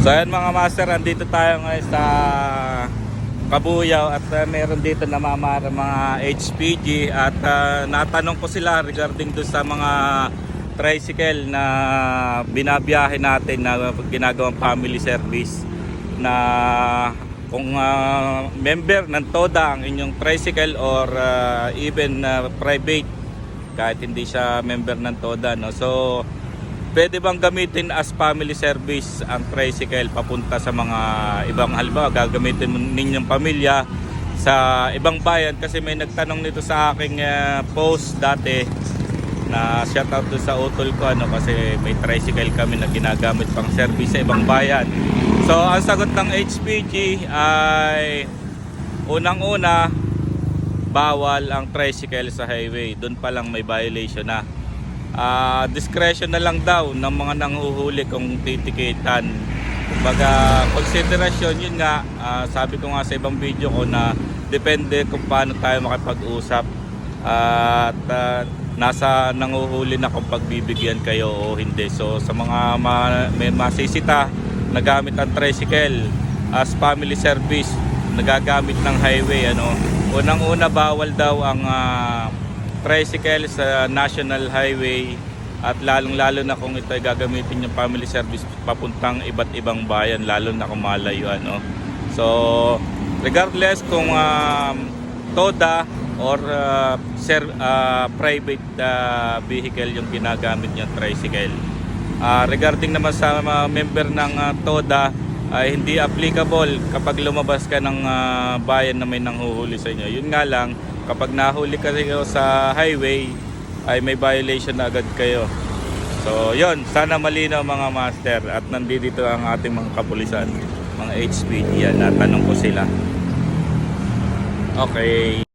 So ayan mga master, andito tayo ngayon sa Kabuyao at meron dito namamara mga HPG at natanong ko sila regarding do sa mga tricycle na binabiyahe natin na ginagawang family service, na kung member ng TODA ang inyong tricycle or even private kahit hindi siya member ng TODA, no? So pwede bang gamitin as family service ang tricycle papunta sa mga ibang, halimbawa gagamitin ninyong pamilya sa ibang bayan? Kasi may nagtanong nito sa aking post dati, na shout out to sa utol ko, ano, kasi may tricycle kami na ginagamit pang service sa ibang bayan. So ang sagot ng HPG ay unang-una, bawal ang tricycle sa highway. Doon pa lang may violation na. Discretion na lang daw ng mga nanghuhuli kung titikitan. Kumbaga konsiderasyon, yun nga, sabi ko nga sa ibang video ko na depende kung paano tayo makipag-usap at nasa nanghuhuli na kung pagbibigyan kayo o hindi. So sa mga may masisita na gamit ang tricycle as family service, nagagamit ng highway, ano, unang-una bawal daw ang tricycle sa national highway, at lalong-lalo na kung ito ay gagamitin yung family service papuntang iba't ibang bayan, lalo na kung malayo, ano. So regardless kung TODA or private vehicle yung ginagamit yung tricycle, regarding naman sa member ng TODA ay hindi applicable kapag lumabas ka ng bayan na may nanghuhuli sa inyo. Yun nga lang, kapag nahuli kayo sa highway ay may violation na agad kayo. So yun, sana malinaw mga master, at nandito ang ating mga kapulisan, mga HPG yan, natanong ko sila. Okay.